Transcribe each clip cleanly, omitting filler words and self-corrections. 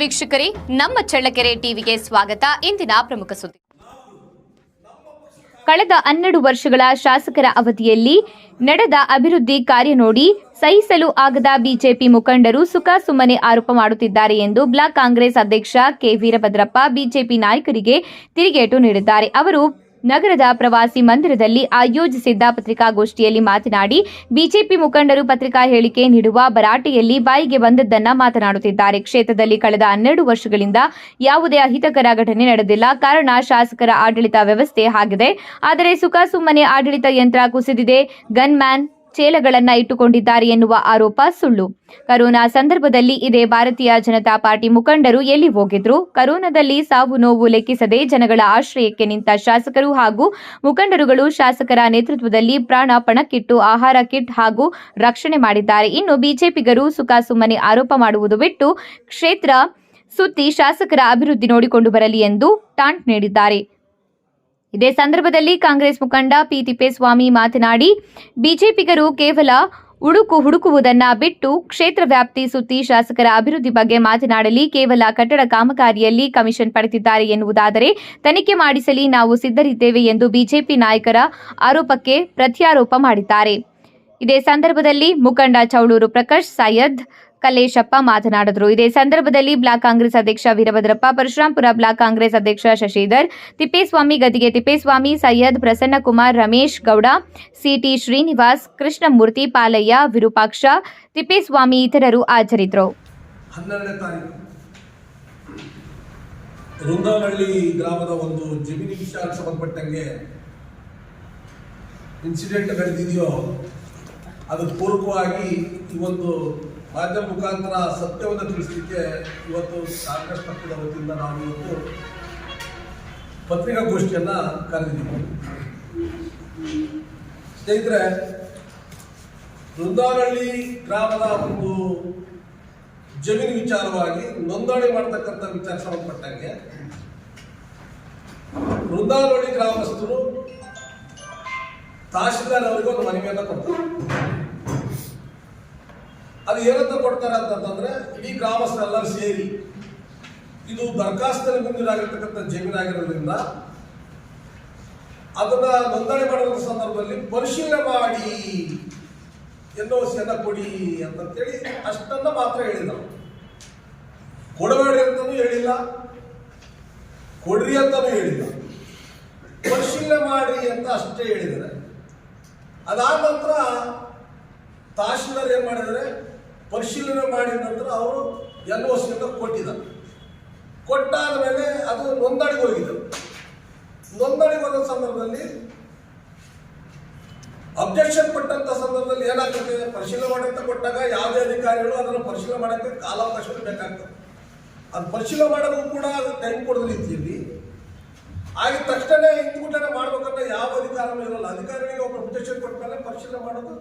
ವೀಕ್ಷಕರೇ, ನಮ್ಮ ಚಳ್ಳಕೆರೆ ಟಿವಿಗೆ ಸ್ವಾಗತ. ಇಂದಿನ ಪ್ರಮುಖ ಸುದ್ದಿ. ಕಳೆದ 12 ವರ್ಷಗಳ ಶಾಸಕರ ಅವಧಿಯಲ್ಲಿ ನಡೆದ ಅಭಿವೃದ್ಧಿ ಕಾರ್ಯ ನೋಡಿ ಸಹಿಸಲು ಆಗದ ಬಿಜೆಪಿ ಮುಖಂಡರು ಸುಖಾಸುಮ್ಮನೆ ಆರೋಪ ಮಾಡುತ್ತಿದ್ದಾರೆ ಎಂದು ಬ್ಲಾಕ್ ಕಾಂಗ್ರೆಸ್ ಅಧ್ಯಕ್ಷ ಕೆ ವೀರಭದ್ರಪ್ಪ ಬಿಜೆಪಿ ನಾಯಕರಿಗೆ ತಿರುಗೇಟು ನೀಡಿದ್ದಾರೆ. ಅವರು ನಗರದ ಪ್ರವಾಸಿ ಮಂದಿರದಲ್ಲಿ ಆಯೋಜಿಸಿದ್ದ ಪತ್ರಿಕಾಗೋಷ್ಠಿಯಲ್ಲಿ ಮಾತನಾಡಿ, ಬಿಜೆಪಿ ಮುಖಂಡರು ಪತ್ರಿಕಾ ಹೇಳಿಕೆ ನೀಡುವ ಭರಾಟೆಯಲ್ಲಿ ಬಾಯಿಗೆ ಬಂದದ್ದನ್ನ ಮಾತನಾಡುತ್ತಿದ್ದಾರೆ. ಕ್ಷೇತ್ರದಲ್ಲಿ ಕಳೆದ 12 ವರ್ಷಗಳಿಂದ ಯಾವುದೇ ಅಹಿತಕರ ಘಟನೆ ನಡೆದಿಲ್ಲ. ಕಾರಣ ಶಾಸಕರ ಆಡಳಿತ ವ್ಯವಸ್ಥೆ ಆಗಿದೆ. ಆದರೆ ಸುಖಾಸುಮ್ಮನೆ ಆಡಳಿತ ಯಂತ್ರ ಕುಸಿದಿದೆ. ಗನ್ ಮ್ಯಾನ್ ಚೇಲಗಳನ್ನ ಇಟ್ಟುಕೊಂಡಿದ್ದಾರೆ ಎನ್ನುವ ಆರೋಪ ಸುಳ್ಳು. ಕರೋನಾ ಸಂದರ್ಭದಲ್ಲಿ ಇದೇ ಭಾರತೀಯ ಜನತಾ ಪಾರ್ಟಿ ಮುಖಂಡರು ಎಲ್ಲಿ ಹೋಗಿದ್ರು? ಕರೋನಾದಲ್ಲಿ ಸಾವು ನೋವು ಲೆಕ್ಕಿಸದೆ ಜನಗಳ ಆಶ್ರಯಕ್ಕೆ ನಿಂತ ಶಾಸಕರು ಹಾಗೂ ಮುಖಂಡರುಗಳು ಶಾಸಕರ ನೇತೃತ್ವದಲ್ಲಿ ಪ್ರಾಣ ಪಣಕ್ಕಿಟ್ಟು ಆಹಾರ ಕಿಟ್ ಹಾಗೂ ರಕ್ಷಣೆ ಮಾಡಿದ್ದಾರೆ. ಇನ್ನು ಬಿಜೆಪಿಗರು ಸುಖಾಸುಮ್ಮನೆ ಆರೋಪ ಮಾಡುವುದು ಬಿಟ್ಟು ಕ್ಷೇತ್ರ ಸುತ್ತಿ ಶಾಸಕರ ಅಭಿವೃದ್ಧಿ ನೋಡಿಕೊಂಡು ಬರಲಿ ಎಂದು ಟಾಂಟ್ ನೀಡಿದ್ದಾರೆ. ಇದೇ ಸಂದರ್ಭದಲ್ಲಿ ಕಾಂಗ್ರೆಸ್ ಮುಖಂಡ ಪಿ ತಿಪ್ಪೇಸ್ವಾಮಿ ಮಾತನಾಡಿ, ಬಿಜೆಪಿಗರು ಕೇವಲ ಹುಡುಕುವುದನ್ನ ಬಿಟ್ಟು ಕ್ಷೇತ್ರ ವ್ಯಾಪ್ತಿ ಸುತ್ತಿ ಶಾಸಕರ ಅಭಿವೃದ್ಧಿ ಬಗ್ಗೆ ಮಾತನಾಡಲಿ. ಕೇವಲ ಕಟ್ಟಡ ಕಾಮಗಾರಿಯಲ್ಲಿ ಕಮಿಷನ್ ಪಡೆದಿದ್ದಾರೆ ಎನ್ನುವುದಾದರೆ ತನಿಖೆ ಮಾಡಿಸಲಿ, ನಾವು ಸಿದ್ಧರಿದ್ದೇವೆ ಎಂದು ಬಿಜೆಪಿ ನಾಯಕರ ಆರೋಪಕ್ಕೆ ಪ್ರತ್ಯಾರೋಪ ಮಾಡಿದ್ದಾರೆ. ಇದೇ ಸಂದರ್ಭದಲ್ಲಿ ಮುಖಂಡ ಚೌಳೂರು ಪ್ರಕಾಶ್, ಸೈಯದ್ ಕಲ್ಲೇಶಪ್ಪ ಮಾತನಾಡಿದರು. ಇದೇ ಸಂದರ್ಭದಲ್ಲಿ ಬ್ಲಾಕ್ ಕಾಂಗ್ರೆಸ್ ಅಧ್ಯಕ್ಷ ವೀರಭದ್ರಪ್ಪ, ಪರಶುರಾಂಪುರ ಬ್ಲಾಕ್ ಕಾಂಗ್ರೆಸ್ ಅಧ್ಯಕ್ಷ ಶಶಿಧರ್, ತಿಪ್ಪೇಸ್ವಾಮಿ, ಗದಿಗೆ ತಿಪ್ಪೇಸ್ವಾಮಿ, ಸೈಯದ್ ಪ್ರಸನ್ನಕುಮಾರ್, ರಮೇಶ್ ಗೌಡ, ಸಿಟಿ ಶ್ರೀನಿವಾಸ್, ಕೃಷ್ಣಮೂರ್ತಿ, ಪಾಲಯ್ಯ, ವಿರೂಪಾಕ್ಷ, ತಿಪ್ಪೇಸ್ವಾಮಿ ಇತರರು ಹಾಜರಿದ್ದರು. 12ನೇ ತಾರೀಕು ರುಂದಾವಳ್ಳಿ ಗ್ರಾಮದ ಒಂದು ಜಮೀನು ವಿಚಾರಕ್ಕೆ ಸಂಬಂಧಪಟ್ಟಂಗೆ ಇನ್ಸಿಡೆಂಟ್ ನಡೆದಿದೆಯೋ ಅದಕ್ಕೆ ಪೂರಕವಾಗಿ ಈ ಒಂದು ಮಾಧ್ಯಮ ಮುಖಾಂತರ ಸತ್ಯವನ್ನು ತಿಳಿಸಲಿಕ್ಕೆ ಇವತ್ತು ಕಾಂಗ್ರೆಸ್ ಪಕ್ಷದ ವತಿಯಿಂದ ನಾವು ಇವತ್ತು ಪತ್ರಿಕಾಗೋಷ್ಠಿಯನ್ನ ಕರೆದಿದ್ದೀವಿ. ಸ್ನೇಹಿತರೆ, ವೃಂದಾವನಹಳ್ಳಿ ಗ್ರಾಮದ ಒಂದು ಜಮೀನು ವಿಚಾರವಾಗಿ ನೋಂದಣಿ ಮಾಡತಕ್ಕಂಥ ವಿಚಾರ ಸಂಬಂಧಪಟ್ಟಂಗೆ ವೃಂದಾವನಹಳ್ಳಿ ಗ್ರಾಮಸ್ಥರು ತಹಶೀಲ್ದಾರ್ ಅವರಿಗೆ ಒಂದು ಮನವಿಯನ್ನ ಕೊಡ್ತಾರೆ. ಅದು ಏನಂತ ಕೊಡ್ತಾರೆ ಅಂತಂದ್ರೆ, ಇಡೀ ಗ್ರಾಮಸ್ಥರೆಲ್ಲರೂ ಸೇರಿ ಇದು ದರಖಾಸ್ತಲ್ಲಿ ಮುಂದಿರಾಗಿರ್ತಕ್ಕಂಥ ಜಮೀನಾಗಿರೋದ್ರಿಂದ ಅದನ್ನ ನೋಂದಣಿ ಮಾಡುವಂಥ ಸಂದರ್ಭದಲ್ಲಿ ಪರಿಶೀಲನೆ ಮಾಡಿ ಎನ್ಒಸಿಯನ್ನ ಕೊಡಿ ಅಂತೇಳಿ ಅಷ್ಟನ್ನ ಮಾತ್ರ ಹೇಳಿದ್ರು. ಕೊಡಬೇಡಿ ಅಂತಲೂ ಹೇಳಿಲ್ಲ, ಕೊಡ್ರಿ ಅಂತಲೂ ಹೇಳಿಲ್ಲ, ಪರಿಶೀಲನೆ ಮಾಡಿ ಅಂತ ಅಷ್ಟೇ ಹೇಳಿದ್ದಾರೆ. ಅದಾದ ನಂತರ ತಹಶೀಲ್ದಾರ್ ಏನ್ ಮಾಡಿದರೆ, ಪರಿಶೀಲನೆ ಮಾಡಿದ ನಂತರ ಅವರು ಎನ್ಒಸಿಯನ್ನು ಕೊಟ್ಟಿದ್ದಾರೆ. ಕೊಟ್ಟಾದ ಮೇಲೆ ಅದು ನೋಂದಣಿಗೆ ಹೋಗಿದ್ದರು. ನೋಂದಣಿಗೆ ಹೋದ ಸಂದರ್ಭದಲ್ಲಿ ಅಬ್ಜೆಕ್ಷನ್ ಕೊಟ್ಟಂತ ಸಂದರ್ಭದಲ್ಲಿ ಏನಾಗ್ತದೆ, ಪರಿಶೀಲನೆ ಮಾಡಂತ ಕೊಟ್ಟಾಗ ಯಾವುದೇ ಅಧಿಕಾರಿಗಳು ಅದನ್ನು ಪರಿಶೀಲನೆ ಮಾಡೋಕ್ಕೆ ಕಾಲಾವಕಾಶ ಬೇಕಾಗ್ತದೆ. ಅದು ಪರಿಶೀಲನೆ ಮಾಡೋದು ಕೂಡ ಟೈಮ್ ಕೊಡದ ರೀತಿಯಲ್ಲಿ ಆಗಿದ ತಕ್ಷಣ ಹಿಂದ್ಗುಟ್ಟನೆ ಮಾಡ್ಬೇಕಂತ ಯಾವ ಅಧಿಕಾರನೂ ಇರಲ್ಲ. ಅಧಿಕಾರಿಗಳಿಗೆ ಒಬ್ಬರು ಅಬ್ಜೆಕ್ಷನ್ ಕೊಟ್ಟ ಮೇಲೆ ಪರಿಶೀಲನೆ ಮಾಡೋದು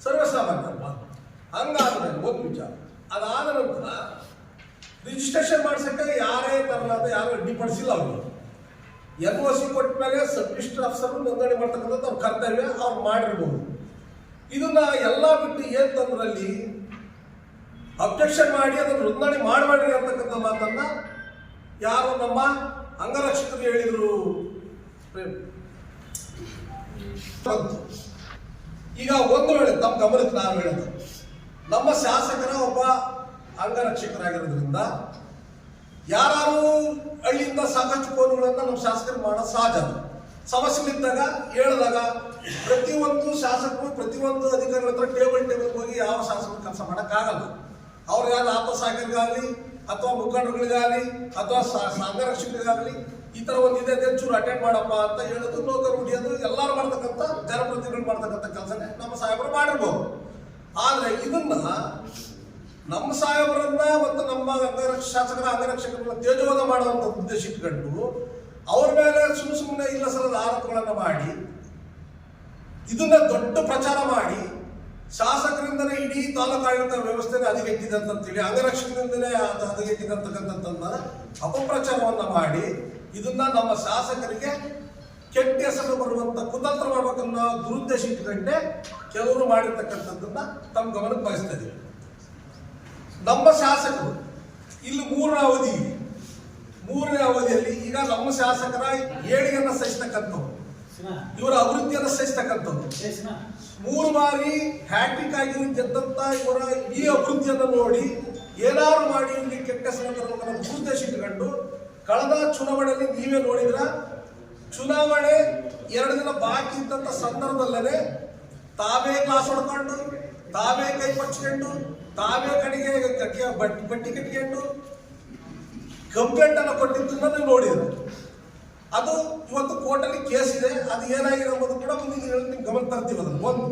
ಸರ್ವಸಾಮಾನ್ಯ ಅಲ್ವಾ? ಹಂಗಾದ್ರೆ ಒಂದು ವಿಚಾರ. ಅದಾದ ನಂತರ ರಿಜಿಸ್ಟ್ರೇಷನ್ ಮಾಡ್ಸಕ್ಕೆ ಯಾರೇ ತರಲಾದ ಯಾರು ಅಡ್ಡಿಪಡಿಸಿಲ್ಲ. ಅವರು ಎನ್ಒಸಿ ಕೊಟ್ಟ ಮೇಲೆ ಸಬ್ ರಿಜಿಸ್ಟರ್ ಆಫೀಸರ್ ನೋಂದಣಿ ಮಾಡ್ತಕ್ಕಂಥದ್ದು ಅವ್ರ ಕರ್ತವ್ಯ, ಅವ್ರು ಮಾಡಿರ್ಬೋದು. ಇದನ್ನ ಎಲ್ಲ ಬಿಟ್ಟು ಏನ್ ತಂದ್ರಲ್ಲಿ ಅಬ್ಜೆಕ್ಷನ್ ಮಾಡಿ ಅದನ್ನು ನೋಂದಣಿ ಮಾಡಬೇಡ್ರಿ ಅಂತಕ್ಕಂಥ ಮಾತನ್ನ ಯಾರು ನಮ್ಮ ಅಂಗರಕ್ಷಕರು ಹೇಳಿದ್ರು. ಈಗ ಒಂದು ವೇಳೆ ತಮ್ಮ ಗಮನಕ್ಕೆ ನಾವು ಹೇಳೋದು, ನಮ್ಮ ಶಾಸಕರ ಒಬ್ಬ ಅಂಗರಕ್ಷಕರಾಗಿರೋದ್ರಿಂದ ಯಾರು ಹಳ್ಳಿಯಿಂದ ಸಾಕಷ್ಟು ಫೋನ್ಗಳನ್ನ ನಮ್ಮ ಶಾಸಕರು ಮಾಡೋದು ಸಹಜ. ಸಮಸ್ಯೆಗಳಿದ್ದಾಗ ಹೇಳಿದಾಗ ಪ್ರತಿಯೊಂದು ಶಾಸಕರು ಪ್ರತಿಯೊಂದು ಅಧಿಕಾರಿಗಳ ಹತ್ರ ಟೇಬಲ್ ಹೋಗಿ ಯಾವ ಶಾಸಕರು ಕೆಲಸ ಮಾಡೋಕ್ಕಾಗಲ್ಲ. ಅವ್ರು ಯಾರು ಆತ್ಮಸಹಾಯಕರಿಗಾಗಲಿ ಅಥವಾ ಮುಖಂಡರುಗಳಿಗಾಗಲಿ ಅಥವಾ ಅಂಗರಕ್ಷಕರಿಗಾಗಲಿ ಈ ತರ ಒಂದು ಇದೆ ಚೂರು ಅಟೆಂಡ್ ಮಾಡಪ್ಪ ಅಂತ ಹೇಳೋದು, ಲೋಕರು ಹಿಡಿಯೋದು ಎಲ್ಲರೂ ಮಾಡ್ತಕ್ಕಂಥ ಜನಪ್ರತಿನಿಧಿಗಳು ಮಾಡ್ತಕ್ಕಂಥ ಕೆಲಸನೇ ನಮ್ಮ ಸಾಹೇಬರು ಮಾಡಿರ್ಬೋದು. ಆದ್ರೆ ಇದನ್ನ ನಮ್ಮ ಸಾಹೇಬರನ್ನ ಮತ್ತು ನಮ್ಮ ಶಾಸಕರ ಅಂಗರಕ್ಷಕರನ್ನ ತೇಜೋವಧ ಮಾಡುವಂತ ಉದ್ದೇಶ ಇಟ್ಕೊಂಡು ಅವ್ರ ಮೇಲೆ ಸುಮ್ಮನೆ ಇಲ್ಲ ಸಲದ ಆರೋಪಗಳನ್ನ ಮಾಡಿ ಇದನ್ನ ದೊಡ್ಡ ಪ್ರಚಾರ ಮಾಡಿ ಶಾಸಕರಿಂದನೇ ಇಡೀ ತಾಲೂಕು ಆಡಳಿತ ವ್ಯವಸ್ಥೆನೇ ಹದಗೆಟ್ಟಿದೆ ಅಂತೇಳಿ ಅಂಗರಕ್ಷಕರಿಂದನೇ ಹದಗೆಟ್ಟಿದೆ ಅಂತಕ್ಕಂಥದ್ದನ್ನ ಅಪಪ್ರಚಾರವನ್ನ ಮಾಡಿ ಇದನ್ನ ನಮ್ಮ ಶಾಸಕರಿಗೆ ಕೆಟ್ಟ ಹೆಸರು ಬರುವಂತ ಕುತಂತ್ರ ಮಾಡ್ಬೇಕನ್ನೋ ದುರುದ್ದೇಶ ಇಟ್ಕೊಂಡೆ ಕೆಲವರು ಮಾಡಿರ್ತಕ್ಕಂಥದ್ದನ್ನ ತಮ್ಮ ಗಮನಕ್ಕೆ ಬಯಸ್ತಾ ಇದ್ದೀವಿ. ನಮ್ಮ ಶಾಸಕರು ಇಲ್ಲಿ ಮೂರನೇ ಅವಧಿಯಲ್ಲಿ ಈಗ ನಮ್ಮ ಶಾಸಕರ ಏಳಿಗೆಯನ್ನು ಸಹಿಸ್ತಕ್ಕಂಥವ್ರು, ಇವರ ಅಭಿವೃದ್ಧಿಯನ್ನು ಸಹಿಸ್ತಕ್ಕಂಥವ್ರು, 3 ಬಾರಿ ಹ್ಯಾಟ್ರಿಕ್ ಆಗಿ ಗೆದ್ದಂತ ಇವರ ಈ ಅಭಿವೃದ್ಧಿಯನ್ನು ನೋಡಿ ಏನಾದ್ರು ಮಾಡಿ ಇವರಿಗೆ ಕೆಟ್ಟ ಹೆಸರು ತರಬೇಕನ್ನೋ ಉದ್ದೇಶ ಇಟ್ಟುಕೊಂಡು ಕಳೆದ ಚುನಾವಣೆಯಲ್ಲಿ ನೀವೇ ನೋಡಿದ್ರ, ಚುನಾವಣೆ 2 ದಿನ ಬಾಕಿ ಇದ್ದಂತ ಸಂದರ್ಭದಲ್ಲೇ ತಾವೇ ಕ್ಲಾಸ್ ಹೊಡ್ಕೊಂಡು, ತಾವೇ ಕೈ ಪಚ್ಕೊಂಡು, ತಾವೇ ಕಡೆಗೆ ಬಟ್ಟಿ ಕಟ್ಕೊಂಡು ಕಂಪ್ಲೇಂಟ್ ಅನ್ನು ಕೊಟ್ಟಿದ್ದನ್ನ ನೀವು ನೋಡಿದ್ರು. ಅದು ಇವತ್ತು ಕೋರ್ಟಲ್ಲಿ ಕೇಸ್ ಇದೆ. ಅದು ಏನಾಗಿದೆ ಎಂಬುದು ಕೂಡ ಮುಂದಿನ ನಿಮ್ಗೆ ಗಮನ ತರ್ತೀವಿ. ಅದನ್ನು ಒಂದು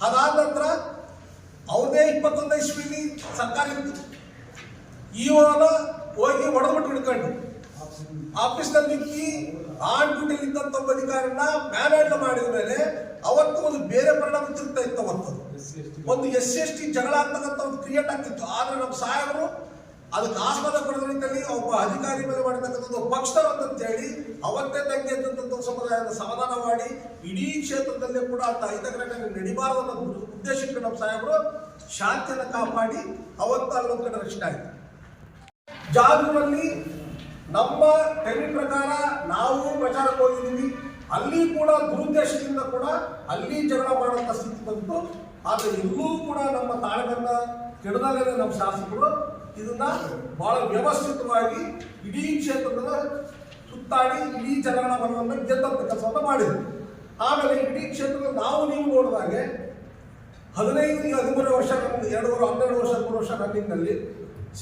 ಅದಾದ ನಂತರ ಅವ್ರದೇ 21 ಇಸ್ವಿಲಿ ಸರ್ಕಾರ ಇತ್ತು, ಇವನ ಹೋಗಿ ಹೊಡೆದ್ಬಿಟ್ಟು ಹಿಡ್ಕೊಂಡು ಆಫೀಸ್ನಲ್ಲಿ ನಿಂತು ಆನ್ ಡ್ಯೂಟಿಲಿ ಇದ್ದಂತ ಒಬ್ಬ ಅಧಿಕಾರಿನ ಮ್ಯಾನೇಜ್ ಮಾಡಿದ ಮೇಲೆ ಅವತ್ತು ಒಂದು ಬೇರೆ ಪರಿಣಾಮ ತಿರುಗ್ತಾ ಇತ್ತು. ಅವತ್ತು ಒಂದು SC/ST ಜಗಳ ಅಂತಕ್ಕಂಥ ಒಂದು ಕ್ರಿಯೇಟ್ ಆಗ್ತಿತ್ತು. ಆದ್ರೆ ನಮ್ಮ ಸಾಹೇಬರು ಅದಕ್ಕೆ ಆಸ್ಪದ ಪಡೆದ ರೀತಿಯಲ್ಲಿ ಒಬ್ಬ ಅಧಿಕಾರಿ ಮೇಲೆ ಮಾಡಿರ್ತಕ್ಕಂಥದ್ದು ಪಕ್ಷದವರು ಅಂತ ಹೇಳಿ ಅವತ್ತೇ ತಂಗಿ ಎದ್ದಂಥ ಸಮುದಾಯದ ಸಮಾಧಾನ ಮಾಡಿ ಇಡೀ ಕ್ಷೇತ್ರದಲ್ಲೇ ಕೂಡ ಅಂತ ಅಹಿತಕರ ನಡಿಬಾರದು ಅನ್ನೋ ಉದ್ದೇಶಕ್ಕೆ ನಮ್ಮ ಸಾಹೇಬರು ಶಾಂತಿಯನ್ನು ಕಾಪಾಡಿ ಅವತ್ತು ಅಲ್ಲೊಂದು ಕಡೆ ರಕ್ಷಣೆ ಆಯಿತು. ಜಾಗೂರಲ್ಲಿ ನಮ್ಮ ಟೈಮಿಂಗ್ ಪ್ರಕಾರ ನಾವು ಪ್ರಚಾರಕ್ಕೆ ಹೋಗಿದ್ದೀವಿ. ಅಲ್ಲಿ ಕೂಡ ದುರುದ್ದೇಶದಿಂದ ಕೂಡ ಅಲ್ಲಿ ಜಗಳ ಮಾಡುವಂತ ಸ್ಥಿತಿ ಬಂತು. ಆದ್ರೆ ಎಲ್ಲೂ ಕೂಡ ನಮ್ಮ ತಾಳ್ಮೆಯನ್ನ ಕೆಡದಲ್ಲೇ ನಮ್ಮ ಶಾಸಕರು ಇದನ್ನ ಬಹಳ ವ್ಯವಸ್ಥಿತವಾಗಿ ಇಡೀ ಕ್ಷೇತ್ರದ ಸುತ್ತಾಡಿ ಇಡೀ ಜನಗಳ ಮನವನ್ನು ಗೆದ್ದಂತ ಕೆಲಸವನ್ನು ಮಾಡಿದ್ರು. ಆಮೇಲೆ ಇಡೀ ಕ್ಷೇತ್ರದಲ್ಲಿ ನಾವು ನೀವು ನೋಡಿದಾಗೆ 15-13 ವರ್ಷ 12 ವರ್ಷ 3 ವರ್ಷ ರನ್ನಿಂಗ್ನಲ್ಲಿ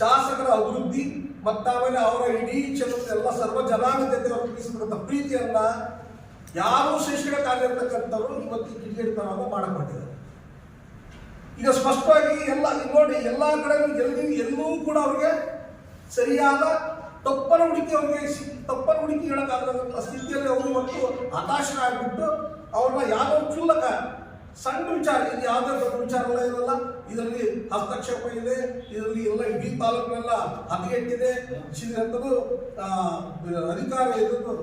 ಶಾಸಕರ ಅಭಿವೃದ್ಧಿ ಮತ್ತು ಆಮೇಲೆ ಅವರ ಇಡೀ ಕ್ಷೇತ್ರದ ಎಲ್ಲ ಸರ್ವ ಜನಾಂಗತೆ ವರ್ತಿಸತಕ್ಕಂಥ ಪ್ರೀತಿಯನ್ನ ಯಾರೂ ಶೈಕ್ಷಣಿಕವಾಗಿರ್ತಕ್ಕಂಥವ್ರು ಇವತ್ತು ಕಿಡಿಗೇಡಿತನವನ್ನು ಮಾಡಕೊಂಡಿದ್ದಾರೆ. ಈಗ ಸ್ಪಷ್ಟವಾಗಿ ಎಲ್ಲ ನೋಡಿ ಎಲ್ಲ ಕಡೆ ಎಲ್ಲೂ ಕೂಡ ಅವ್ರಿಗೆ ಸರಿಯಾದ ತಪ್ಪನ ಹುಡುಕಿ ಹೇಳಕ್ಕಾಗದಂತ ಸ್ಥಿತಿಯಲ್ಲಿ ಅವರು ಇವತ್ತು ಹತಾಶರಾಗ್ಬಿಟ್ಟು ಅವ್ರನ್ನ ಯಾವುದೋ ಕ್ಷುಲ್ಲಕ ಸಣ್ಣ ವಿಚಾರ, ಇದು ಯಾವುದೇ ದೊಡ್ಡ ವಿಚಾರ ಎಲ್ಲ ಇರಲ್ಲ, ಇದರಲ್ಲಿ ಹಸ್ತಕ್ಷೇಪ ಇದೆ, ಇದರಲ್ಲಿ ಎಲ್ಲ ಇಡೀ ತಾಲೂಕಿನೆಲ್ಲ ಹದಗೆಟ್ಟಿದೆ, ಅಧಿಕಾರ ಇದನ್ನು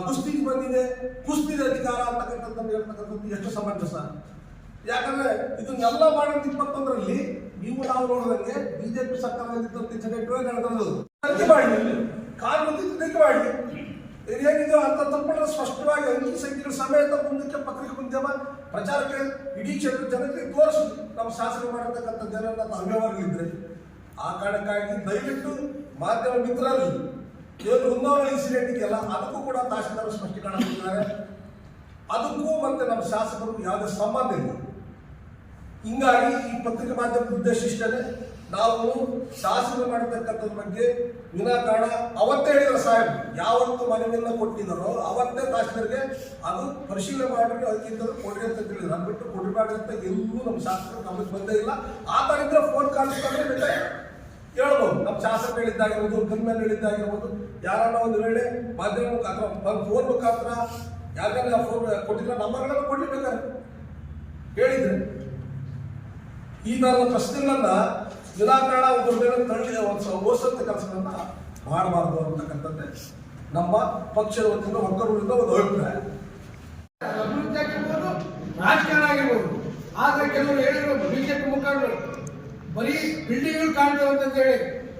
ಕುಸ್ತಿಗೆ ಬಂದಿದೆ, ಕುಸ್ತಿದ ಅಧಿಕಾರ ಅಂತಕ್ಕಂಥದ್ದು ಹೇಳ್ತಕ್ಕಂಥದ್ದು ಎಷ್ಟು ಸಮಂಜಸ. ಯಾಕಂದ್ರೆ ಇದನ್ನೆಲ್ಲ ಮಾಡಿದ 21ರಲ್ಲಿ ನೀವು ನಾವು ನೋಡಿದಂಗೆ ಬಿಜೆಪಿ ಸರ್ಕಾರದಲ್ಲಿದ್ದಂತೆ ಜನಗಳು ನಡೆದಿರೋದು ಕಾನೂನು ಮಾಡಿ ಏನಿದೆ ಅಂತ ತಪ್ಪು ಸ್ಪಷ್ಟವಾಗಿ ಅಂಕಿ ಸಂಖ್ಯೆಗಳ ಸಮೇತ ಮುಂದಕ್ಕೆ ಪತ್ರಿಕೆ ಮಾಧ್ಯಮ ಪ್ರಚಾರಕ್ಕೆ ಇಡೀ ಕ್ಷೇತ್ರ ಜನಕ್ಕೆ ತೋರಿಸಿ ನಮ್ಮ ಶಾಸನ ಮಾಡತಕ್ಕಂಥ ಜನರನ್ನ ಅವ್ಯವಹಾರಗಳಿದ್ರೆ ಆ ಕಾರಣಕ್ಕಾಗಿ ದಯವಿಟ್ಟು ಮಾಧ್ಯಮ ಮಿತ್ರರಲ್ಲಿ ಏನು ಉನ್ನವರ ಇನ್ಸಿಡೆಂಟ್ ಇದೆಯಲ್ಲ ಅದಕ್ಕೂ ಕೂಡ ತಹಶೀಲ್ದಾರ್ ಸ್ಪಷ್ಟೀಕರಣ ಕೊಟ್ಟಿದ್ದಾರೆ. ಅದಕ್ಕೂ ಮತ್ತೆ ನಮ್ಮ ಶಾಸಕರು ಯಾವುದೇ ಸಂಬಂಧ ಇಲ್ಲ. ಹಿಂಗಾಗಿ ಈ ಪತ್ರಿಕೆ ಮಾಧ್ಯಮದ ಉದ್ದೇಶ ಇಷ್ಟೇ, ನಾವು ಶಾಸನ ಮಾಡತಕ್ಕಂಥದ್ರ ಬಗ್ಗೆ ವಿನಾಕಾರಣ ಅವತ್ತೇ ಹೇಳಿದ್ರು ಸಾಹೇಬ್, ಯಾವತ್ತು ಮನವಿಯನ್ನ ಕೊಟ್ಟಿದ್ದಾರೋ ಅವತ್ತೇ ತಹಶೀಲ್ದಾರ್ಗೆ ಅದು ಪರಿಶೀಲನೆ ಮಾಡಿ ಅದಕ್ಕಿಂತ ಕೊಡ್ರಿ ಅಂತ ಹೇಳಿದ್ರು. ಅಂದ್ಬಿಟ್ಟು ಕೊಡಬೇಡಿ ಅಂತ ಎಲ್ಲೂ ನಮ್ಮ ಶಾಸಕರು ಗಮನಕ್ಕೆ ಬಂದೇ ಇಲ್ಲ. ಆ ಥರ ಇದ್ರೆ ಫೋನ್ ಕಾಣಿಸ್ಕೊಂಡ್ರೆ ಬಿಟ್ಟೆ ಹೇಳ್ಬೋದು, ನಮ್ಮ ಶಾಸಕ ಹೇಳಿದ್ದಾಗಿರ್ಬೋದು, ಗನ್ಮೇಲೆ ಹೇಳಿದ್ದಾಗಿರ್ಬೋದು, ಯಾರನ್ನ ಒಂದು ವೇಳೆ ಮಾಧ್ಯಮ ಮುಖಾಂತರ ಫೋನ್ ಮುಖಾಂತರ ಯಾಕಂದ್ರೆ ಫೋನ್ ಕೊಟ್ಟಿಲ್ಲ ನಂಬರ್ಗಳೆಲ್ಲ ಕೊಡ್ಲಿಬೇಕಾದ್ರೆ ಹೇಳಿದ್ರೆ ಈ ತರದ ಪ್ರಶ್ನೆಗಳನ್ನ ವಿನಾಕಾರಣ ಒಬ್ಬರ ಮೇಲೆ ತಳ್ಳಿ ಓದಿಸಂತ ಕೆಲಸಗಳನ್ನ ಮಾಡಬಾರ್ದು ಅಂತಕ್ಕಂಥದ್ದೇ ನಮ್ಮ ಪಕ್ಷದ ವತಿಯಿಂದ ಒಕ್ಕೂಟದಿಂದ ಒಂದು ಅಭಿಪ್ರಾಯ. ಅಭಿವೃದ್ಧಿ ಆಗಿರ್ಬೋದು, ರಾಜಕಾರಣ ಆಗಿರ್ಬೋದು. ಆದ್ರೆ ಕೆಲವರು ಹೇಳಿದ್ರು ಬಿಜೆಪಿ ಮುಖಂಡರು ಬರೀ ಬಿಲ್ಡಿಂಗ್ಗಳು ಕಾಣ್ತವೆ ಅಂತ ಹೇಳಿ,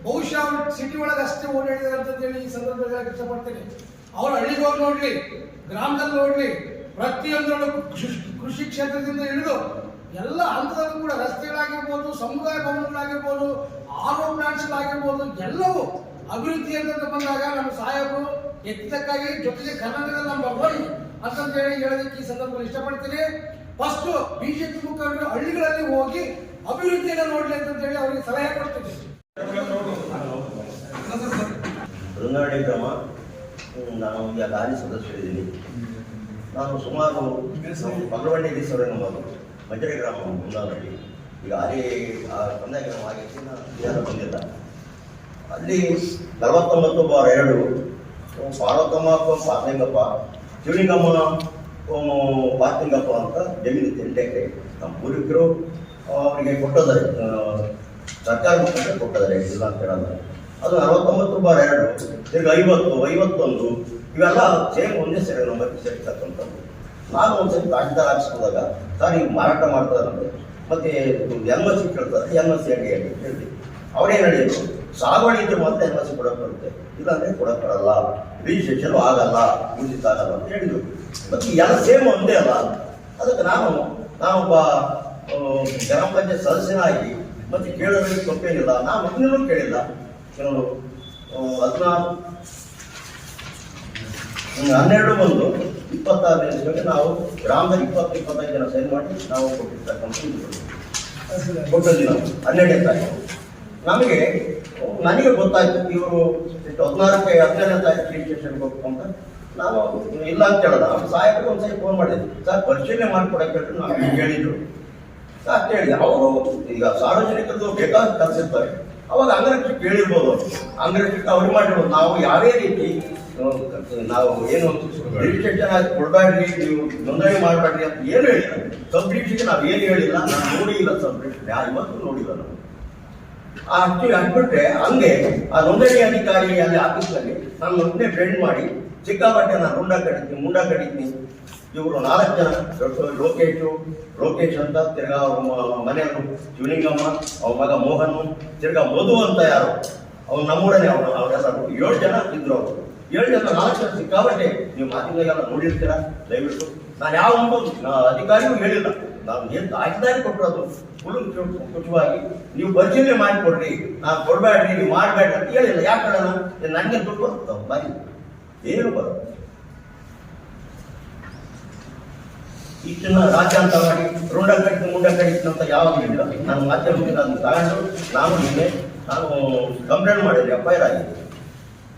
ಬಹುಶಃ ಅವರು ಸಿಟಿ ಒಳಗೆ ಅಷ್ಟೇ ಓಡಾಡಿದಾರೆ ಅಂತ ಹೇಳಿ ಈ ಸಂದರ್ಭದಲ್ಲಿ ಇಷ್ಟಪಡ್ತೇನೆ. ಅವ್ರು ಹಳ್ಳಿಗೆ ಹೋಗಿ ನೋಡ್ಲಿ, ಗ್ರಾಮದಲ್ಲಿ ನೋಡ್ಲಿ, ಪ್ರತಿಯೊಂದರಲ್ಲೂ ಕೃಷಿ ಕ್ಷೇತ್ರದಿಂದ ಹಿಡಿದು ಎಲ್ಲ ಹಂತದಲ್ಲೂ ಕೂಡ ರಸ್ತೆಗಳಾಗಿರ್ಬೋದು, ಸಮುದಾಯ ಭವನಗಳಾಗಿರ್ಬೋದು, ಆರೋ ಪ್ಲಾಂಟ್ಸ್ಗಳಾಗಿರ್ಬೋದು, ಎಲ್ಲವೂ ಅಭಿವೃದ್ಧಿ ಅಂತ ಬಂದಾಗ ನಮ್ಮ ಸಾಹೇಬರು ಎತ್ತಕ್ಕಾಗಿ ಜೊತೆಗೆ ಕರ್ನಾಟಕದಲ್ಲಿ ನಮ್ಮ ಹೋಗಿ ಅಂತಂದೇಳಿ ಹೇಳೋದಕ್ಕೆ ಈ ಸಂದರ್ಭದಲ್ಲಿ ಇಷ್ಟಪಡ್ತೀನಿ. ಫಸ್ಟ್ ಬಿಜೆಪಿ ಮುಖಂಡರು ಹಳ್ಳಿಗಳಲ್ಲಿ ಹೋಗಿ ಅಭಿವೃದ್ಧಿಯನ್ನು ನೋಡ್ಲಿ ಅಂತೇಳಿ ಅವರಿಗೆ ಸಲಹೆ ಕೊಡ್ತೀನಿ. ಬೃಂದಾವಣಿ ಗ್ರಾಮ, ನಾನು ಈಗ ಗಾಲಿ ಸದಸ್ಯರಿದ್ದೀನಿ. ನಾನು ಸುಮಾರು ಬಗಲವಳ್ಳಿ ದಿವಸ ನಮ್ಮ ಮಜರೆ ಗ್ರಾಮ ಬೃಂದಾವಣಿ, ಈಗ ಅಲ್ಲಿ ಆ ತಂದೆ ಗ್ರಾಮ ಆಗಿತ್ತು, ನಾನು ಬಂದಿಲ್ಲ. ಅಲ್ಲಿ 49/2 ಪಾರ್ವತಮ್ಮ ಪಾರ್ಲಿಂಗಪ್ಪ ಶಿವಲಿಂಗಮ್ಮ ಪಾರ್ಲಿಂಗಪ್ಪ ಅಂತ ಜಮೀನು 8 ಎಕರೆ ನಮ್ಮ ಪೂರ್ವಿಕರು ಅವರಿಗೆ ಕೊಟ್ಟಿದ್ದಾರೆ, ಸರ್ಕಾರ ಮುಖಾಂತರ ಕೊಟ್ಟಿದ್ದಾರೆ, ಇಲ್ಲ ಅಂತ ಹೇಳಲ್ಲ. ಅದು 49/2 ತಿರ್ಗಿ 50, 51 ಇವೆಲ್ಲ ಸೇಮ್ ಒಂದೇ ಸರಿ ನಂಬರ್ಗೆ ಸೇರ್ತಕ್ಕಂಥದ್ದು. ನಾನು ಒಂದ್ಸರಿ ತಹಶೀಲ್ದಾರ್ ಆಫೀಸ್ ಹೋದಾಗ ಸರ್ ಈಗ ಮಾರಾಟ ಮಾಡ್ತಾರಂತೆ, ಮತ್ತೆ NMC ಕೇಳ್ತಾರೆ, NMC ಹೇಳಿ ಹೇಳಿದೆ. ಅವರೇನು ಹೇಳಿದ್ರು, ಸಾಗುವಳಿ ಇದ್ರೆ ಮತ್ತೆ NOC ಕೊಡಕ್ಕೆ ಬರುತ್ತೆ, ಇಲ್ಲಾಂದ್ರೆ ಕೊಡಕ್ಕೆ ಬರಲ್ಲ, ರಿಜಿಸ್ಟ್ರೇಷನ್ ಆಗಲ್ಲ, ಉಚಿತ ಆಗಲ್ಲ ಅಂತ ಹೇಳಿದ್ರು. ಮತ್ತು ಎಲ್ಲ ಸೇಮ್ ಒಂದೇ ಅಲ್ಲ. ಅದಕ್ಕೆ ನಾನೊಬ್ಬ ಗ್ರಾಮ ಪಂಚಾಯತ್ ಸದಸ್ಯನಾಗಿ ಮತ್ತೆ ಕೇಳೋದ್ರಲ್ಲಿ ತಪ್ಪೇನಿಲ್ಲ. ನಾನು ಮೊದಲೂ ಕೇಳಿಲ್ಲ. ಕೆಲವರು 12/1/26 ನಾವು ಗ್ರಾಮದಲ್ಲಿ 20-25 ಜನ ಸೈನ್ ಮಾಡಿ ನಾವು ಕೊಟ್ಟಿರ್ತಕ್ಕಂಥ ಕೊಟ್ಟಲ್ಲಿ ನಾವು 12ನೇ ತಾರೀಕು ನನಗೆ ಗೊತ್ತಾಯ್ತು ಇವರು 16ಕ್ಕೆ 17ನೇ ತಾರೀಕು ರಿಜಿಸ್ಟ್ರೇಷನ್ಗೆ ಹೋಗ್ಬೇಕು ಅಂತ. ನಾನು ಇಲ್ಲ ಅಂತ ಹೇಳೋಣ, ಸಾಹೇಬರಿಗೆ ಒಂದ್ಸರಿ ಫೋನ್ ಮಾಡಿದ್ದೆ, ಸರ್ ಪರಿಶೀಲನೆ ಮಾಡಿಕೊಡಕ್ಕೆ ನಾವು ಹೇಳಿದ್ರು ಅಷ್ಟು ಹೇಳಿ. ಅವರು ಈಗ ಸಾರ್ವಜನಿಕರದ್ದು ಬೇಕಾದ ಕಲಿಸಿರ್ತಾರೆ, ಅವಾಗ ಅಂಗರಕ್ಷಕ ಕೇಳಿರ್ಬೋದು, ಅಂಗರಕ್ಷಕ ಅವ್ರಿಗೆ ಮಾಡಿರ್ಬೋದು. ನಾವು ಯಾವುದೇ ರೀತಿ ನಾವು ಏನು ರಿಜಿಸ್ಟ್ರೇಷನ್ ಆಗಿ ಕೊಡಬೇಡ್ರಿ, ನೀವು ನೋಂದಣಿ ಮಾಡಬೇಡ್ರಿ ಅಂತ ಏನು ಹೇಳಿಲ್ಲ. ಸಬ್ ಡಿವಿಷನ್ಗೆ ನಾವು ಏನು ಹೇಳಿಲ್ಲ, ನಾನು ನೋಡಿಲ್ಲ ಸಬ್ ಡಿವಿಷನ್, ಇವತ್ತು ನೋಡಿಲ್ಲ ನಾವು. ಅಷ್ಟು ಅನ್ಬಿಟ್ರೆ ಹಂಗೆ ಆ ನೋಂದಣಿ ಅಧಿಕಾರಿ ಅಲ್ಲಿ ಆಫೀಸ್ನಲ್ಲಿ ನಾನು ಮೊದಲೇ ಫ್ರೆಂಡ್ ಮಾಡಿ ಸಿಕ್ಕಾಪಟ್ಟೆ ನಾನು ಮುಂಡ ಕಡಿತೀನಿ. ಇವರು 4 ಜನ, ಲೋಕೇಶ್ ಅಂತ, ತಿರ್ಗಾ ಅವ್ರ ಮನೆಯವರು ಶಿವಲಿಂಗಮ್ಮ, ಅವ್ರ ಮಗ ಮೋಹನ್, ತಿರ್ಗಾ ಮಧು ಅಂತ ಯಾರು ಅವ್ರು ನಮ್ಮೂಡನೆ, ಅವರೆಲ್ಲ 7 ಜನ ಇದ್ರು. ಅವರು 7 ಜನ 4 ಜನ ಸಿಕ್ಕಾಪಟ್ಟೆ ನೀವು ಮಾಧ್ಯಮದಾಗೆಲ್ಲ ನೋಡಿರ್ತೀರ. ದಯವಿಟ್ಟು ನಾನು ಯಾವ ಅಧಿಕಾರಿಗೂ ಹೇಳಿಲ್ಲ, ನಾನು ಏನು ತಾಕಿದಾರಿ ಕೊಟ್ಟಿರೋದು ಫುಲ್ ಕುಟುಂಬವಾಗಿ ನೀವು ಪರಿಶೀಲನೆ ಮಾಡಿಕೊಡ್ರಿ, ನಾನು ಕೊಡಬೇಡ್ರಿ, ನೀವು ಮಾಡಬೇಡ್ರಿ ಅಂತ ಹೇಳಿಲ್ಲ. ಯಾಕಂದ್ರೆ ನನಗೆ ದುಡ್ಡು ಬರುತ್ತೆ ಬಾರಿ ಏನು ಬರುತ್ತೆ. ಇಷ್ಟನ್ನ ರಾಜ್ಯಾಂತವಾಗಿ ಮುಂಡ ಕಡಿತು ಅಂತ ಯಾವಾಗ ಹೇಳಿಲ್ಲ. ನಾನು ಮಾಧ್ಯಮಕ್ಕೆ ನಾನು ತಗೊಂಡು ನಾನು ಕಂಪ್ಲೇಂಟ್ ಮಾಡಿದ್ದೆ, FIR ಆಗಿದೆ.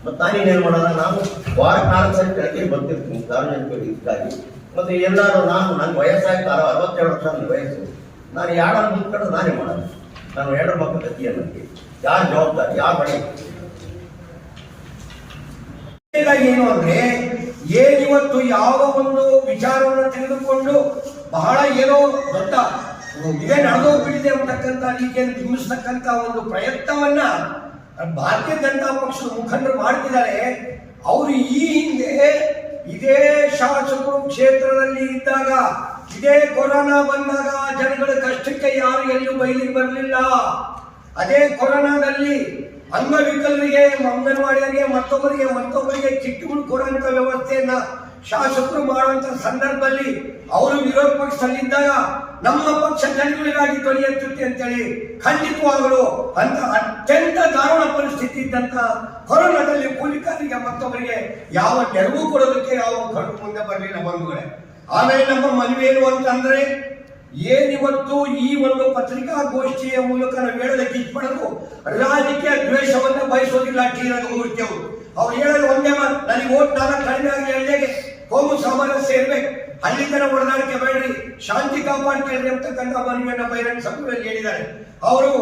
ಮತ್ತು ನಾನೇನೇನು ಮಾಡೋಣ, ನಾನು ವಾರಕ್ಕೆ 4 ಸರಿ ಕೆಳಗೆ ಬರ್ತಿರ್ತೀನಿ ಸಾರ್ವಜನಿಕರಿಗಾಗಿ. ಮತ್ತು ಎಲ್ಲರೂ ನನ್ನ ವಯಸ್ಸಾಗಿ 67 ವರ್ಷ ನನ್ನ ವಯಸ್ಸು. ನಾನು ಯಾರು ಮುಂದ್ಕೊಂಡು ನಾನೇ ಮಾಡೋಣ. ನಾನು 2 ಮಕ್ಕಳ ಗತಿಯ ನನಗೆ ಯಾರು ಜವಾಬ್ದಾರಿ, ಯಾರು ಬಳಿ ಏನು ಅಂದ್ರೆ ಏನಿವತ್ತು ಯಾವ ಒಂದು ವಿಚಾರವನ್ನು ತೆಗೆದುಕೊಂಡು ಬಹಳ ಏನೋ ದೊಡ್ಡ ಇದೇ ನಡೆದೋಗ್ಬಿಟ್ಟಿದೆ ಅಂತಕ್ಕಂಥ ರೀತಿಯನ್ನು ಬಿಂಬಿಸ್ತಕ್ಕಂಥ ಒಂದು ಪ್ರಯತ್ನವನ್ನ ಭಾರತೀಯ ಜನತಾ ಪಕ್ಷದ ಮುಖಂಡರು ಮಾಡ್ತಿದ್ದಾರೆ. ಅವರು ಈ ಹಿಂದೆ ಇದೇ ಶಾಸಕರು ಕ್ಷೇತ್ರದಲ್ಲಿ ಇದ್ದಾಗ, ಇದೇ ಕೊರೋನಾ ಬಂದಾಗ ಜನಗಳ ಕಷ್ಟಕ್ಕೆ ಯಾರು ಎಲ್ಲೂ ಬಯಲಿಗೆ ಬರಲಿಲ್ಲ. ಅದೇ ಕೊರೋನಾದಲ್ಲಿ ಅಂಗವಿಕಲರಿಗೆ, ಅಂಗನವಾಡಿಯವರಿಗೆ, ಮತ್ತೊಬ್ಬರಿಗೆ ಕಿಟ್ಗಳು ಕೊಡುವಂತ ವ್ಯವಸ್ಥೆಯನ್ನ ಶಾಸಕರು ಮಾಡುವಂತ ಸಂದರ್ಭದಲ್ಲಿ ಅವರು ವಿರೋಧ ಪಕ್ಷದಲ್ಲಿದ್ದಾಗ ನಮ್ಮ ಪಕ್ಷ ಜನಗಳಿಗಾಗಿ ಧ್ವನಿ ಎತ್ತುತ್ತೆ ಅಂತೇಳಿ ಖಂಡಿತವಾಗಲು ಅಂತ ಅತ್ಯಂತ ದಾರುಣ ಪರಿಸ್ಥಿತಿ ಇದ್ದಂತ ಕೊರೋನಾದಲ್ಲಿ ಕೂಲಿಕಾರರಿಗೆ ಮತ್ತೊಬ್ಬರಿಗೆ ಯಾವ ನೆರವು ಕೊಡೋದಕ್ಕೆ ಯಾವ ಮುಖಂಡರು ಮುಂದೆ ಬರಲಿಲ್ಲ ಬಂಧುಗಳೇ. ಆಮೇಲೆ ನಮ್ಮ ಮನವಿ ಏನು ಅಂತಂದ್ರೆ, ಏನಿವತ್ತು ಈ ಒಂದು ಪತ್ರಿಕಾಗೋಷ್ಠಿಯ ಮೂಲಕ ನಾವು ಹೇಳೋದಕ್ಕೆ ಇಷ್ಟಪಡೋದು ರಾಜಕೀಯ ದ್ವೇಷವನ್ನ ಬಯಸೋದಿಲ್ಲ. ಟಿ ರಘುಮೂರ್ತಿ ಅವ್ರು ಹೇಳೋದು ಒಂದೇ ಮಾತು, ನನಗೆ ಓಟ್ 4 ಕಡಿಮೆ ಆಗಿ ಹೇಳಿದಾಗೆ ಕೋಮು ಸಾಮರಸ್ಯ ಇರ್ಬೇಕು, ಹಳ್ಳಿ ತರ ಹೊಡೆದಾಡಿಕೆ ಬೇಡ್ರಿ, ಶಾಂತಿ ಕಾಪಾಡ್ಕೊಳ್ಳಿ ಅಂತಕ್ಕಂಥ ಮನವಿಯನ್ನ ಬಹಿರಂಗ ಸಭೆಯಲ್ಲಿ ಹೇಳಿದ್ದಾರೆ. ಅವರು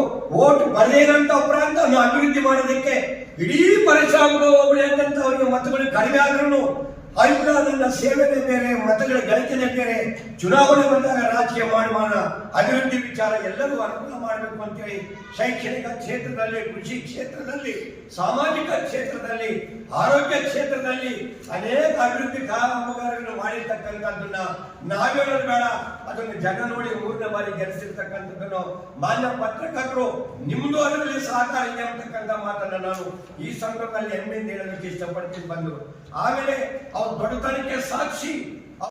ಓಟ್ ಬರದೇನಂತ ಅಪರಾಧ ಅಭಿವೃದ್ಧಿ ಮಾಡೋದಕ್ಕೆ ಇಡೀ ಪರಿಶ್ರಮ ಹೋಗ್ಲಿ ಅಂತ ಅವರಿಗೆ ಮತಗಳು ಕಡಿಮೆ ಆದ್ರೂ ನನ್ನ ಸೇವೆನೇ ಬೇರೆ, ಮತಗಳ ಗಳಿಕೆನೇ ಬೇರೆ. ಚುನಾವಣೆ ಬಂದಾಗ ರಾಜಕೀಯ ಮಾಡುವ ಅಭಿವೃದ್ಧಿ ವಿಚಾರ ಎಲ್ಲರೂ ಅನುಕೂಲ ಮಾಡಬೇಕು ಅಂತೇಳಿ ಶೈಕ್ಷಣಿಕ ಕ್ಷೇತ್ರದಲ್ಲಿ, ಕೃಷಿ ಕ್ಷೇತ್ರದಲ್ಲಿ, ಸಾಮಾಜಿಕ ಕ್ಷೇತ್ರದಲ್ಲಿ, ಆರೋಗ್ಯ ಕ್ಷೇತ್ರದಲ್ಲಿ ಅನೇಕ ಅಭಿವೃದ್ಧಿ ಕಾಮಗಾರಿಗಳನ್ನು ಮಾಡಿರ್ತಕ್ಕಂಥದ್ದನ್ನ ನಾವೇಳೋದು ಬೇಡ, ಅದನ್ನು ಜನ ನೋಡಿ 3ನೇ ಬಾರಿ ಗೆಲ್ಲಿಸಿರ್ತಕ್ಕಂಥದ್ದನ್ನು ಮಾನ್ಯ ಪತ್ರಕರ್ತರು ನಿಮ್ದು ಅದರಲ್ಲಿ ಸಹಕಾರ ಇದೆ ಅಂತಕ್ಕಂಥ ಮಾತನ್ನ ನಾನು ಈ ಸಂದರ್ಭದಲ್ಲಿ ಹೆಮ್ಮೆಯಿಂದ ಹೇಳೋದಕ್ಕೆ ಇಷ್ಟಪಡ್ತೀನಿ ಬಂದು. ಆಮೇಲೆ ಅವ್ರ ದೊಡ್ಡತನಕ್ಕೆ ಸಾಕ್ಷಿ